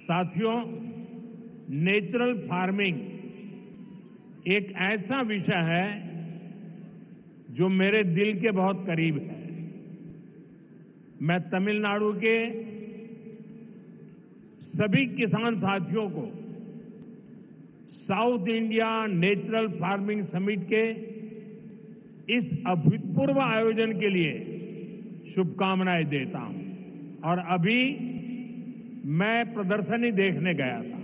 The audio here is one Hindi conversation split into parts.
साथियों, नेचुरल फार्मिंग एक ऐसा विषय है जो मेरे दिल के बहुत करीब है। मैं तमिलनाडु के सभी किसान साथियों को south India natural farming summit के इस अभूतपूर्व आयोजन के लिए शुभकामनाएं देता हूं। और अभी मैं प्रदर्शनी देखने गया था।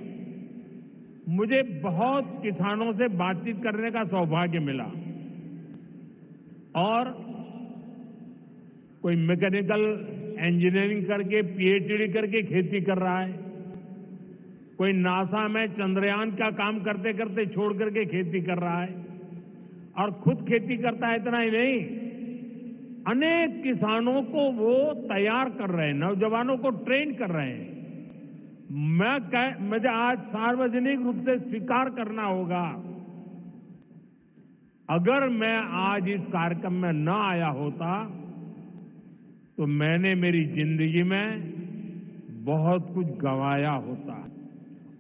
मुझे बहुत किसानों से बातचीत करने का सौभाग्य मिला और कोई मैकेनिकल इंजीनियरिंग करके पीएचडी करके खेती कर रहा है, कोई नासा में चंद्रयान का काम करते करते छोड़ करके खेती कर रहा है और खुद खेती करता है। इतना ही नहीं, अनेक किसानों को वो तैयार कर रहे हैं, नौजवानों को ट्रेन कर रहे हैं। मुझे आज सार्वजनिक रूप से स्वीकार करना होगा, अगर मैं आज इस कार्यक्रम में न आया होता तो मैंने मेरी जिंदगी में बहुत कुछ गंवाया होता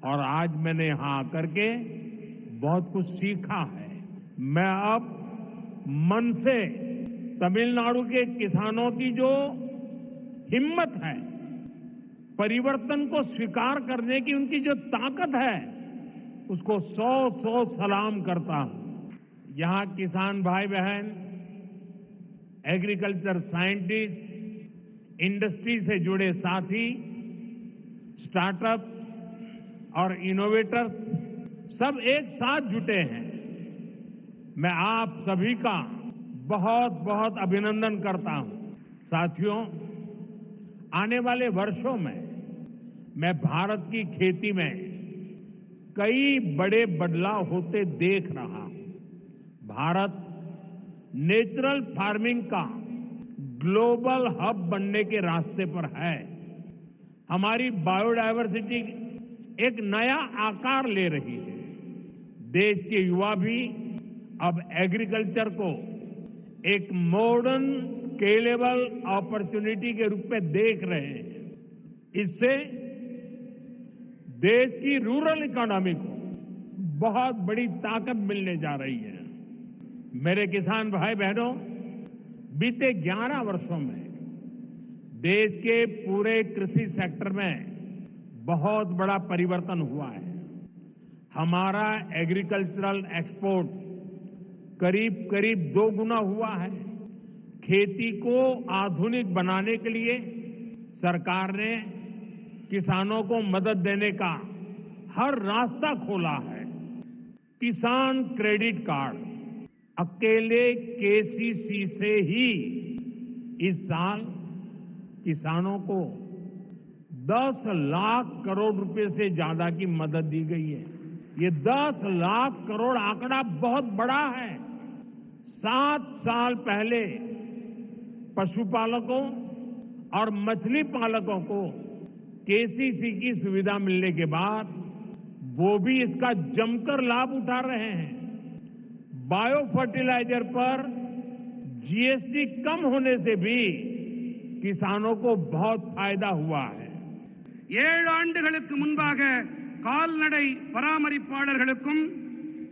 और आज मैंने यहां आकर के बहुत कुछ सीखा है। मैं अब मन से तमिलनाडु के किसानों की जो हिम्मत है, परिवर्तन को स्वीकार करने की उनकी जो ताकत है, उसको 100 सलाम करता हूं। यहां किसान भाई बहन, एग्रीकल्चर साइंटिस्ट, इंडस्ट्री से जुड़े साथी, स्टार्टअप और इनोवेटर्स सब एक साथ जुटे हैं। मैं आप सभी का बहुत बहुत अभिनंदन करता हूं। साथियों, आने वाले वर्षों में मैं भारत की खेती में कई बड़े बदलाव होते देख रहा हूं। भारत नेचुरल फार्मिंग का ग्लोबल हब बनने के रास्ते पर है। हमारी बायोडायवर्सिटी एक नया आकार ले रही है। देश के युवा भी अब एग्रीकल्चर को एक मॉडर्न स्केलेबल अपॉर्चुनिटी के रूप में देख रहे हैं। इससे देश की रूरल इकोनॉमी को बहुत बड़ी ताकत मिलने जा रही है। मेरे किसान भाई बहनों, बीते 11 वर्षों में देश के पूरे कृषि सेक्टर में बहुत बड़ा परिवर्तन हुआ है। हमारा एग्रीकल्चरल एक्सपोर्ट करीब करीब 2 गुना हुआ है। खेती को आधुनिक बनाने के लिए सरकार ने किसानों को मदद देने का हर रास्ता खोला है। किसान क्रेडिट कार्ड अकेले केसीसी से ही इस साल किसानों को 10 लाख करोड़ रुपए से ज्यादा की मदद दी गई है। ये 10 लाख करोड़ आंकड़ा बहुत बड़ा है। 7 साल पहले पशुपालकों और मछली पालकों को केसीसी की सुविधा मिलने के बाद वो भी इसका जमकर लाभ उठा रहे हैं। बायो फर्टिलाइजर पर जीएसटी कम होने से भी किसानों को बहुत फायदा हुआ है। 7 ஆண்டுகளுக்கு முன்பாக கால்நடை பராமரிப்பாளர்களுக்கும்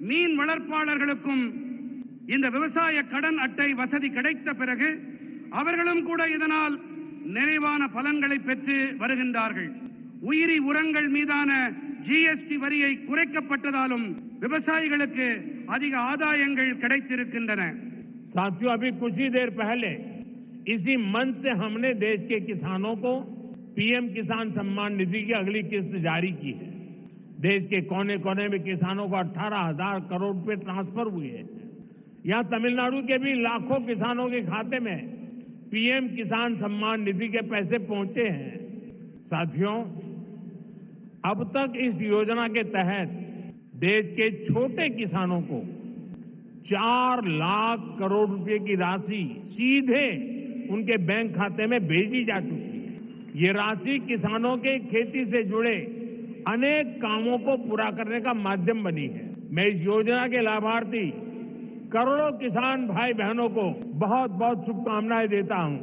மீன் வளர்ப்பாளர்களுக்கும் இந்த விவசாய கடன் அட்டை வசதி கிடைத்த பிறகு அவர்களும் கூட இதனால் நிறைவான பலன்களை பெற்று வருகின்றார்கள்। உயிரி உரங்கள் மீதான ஜிஎஸ்டி வரியை குறைக்கப்பட்டதாலும் விவசாயிகளுக்கு அதிக ஆதாயங்கள் கிடைத்திருக்கின்றன। साथियों, अभी कुछ ही देर पहले इसी मंच से हमने देश के किसानों को पीएम किसान सम्मान निधि की अगली किस्त जारी की है। देश के कोने कोने में किसानों को 18,000 करोड़ रुपए ट्रांसफर हुए हैं। यहां तमिलनाडु के भी लाखों किसानों के खाते में पीएम किसान सम्मान निधि के पैसे पहुंचे हैं। साथियों, अब तक इस योजना के तहत देश के छोटे किसानों को 4 लाख करोड़ रुपए की राशि सीधे उनके बैंक खाते में भेजी जा चुकी है। ये राशि किसानों के खेती से जुड़े अनेक कामों को पूरा करने का माध्यम बनी है। मैं इस योजना के लाभार्थी करोड़ों किसान भाई बहनों को बहुत बहुत शुभकामनाएं देता हूं।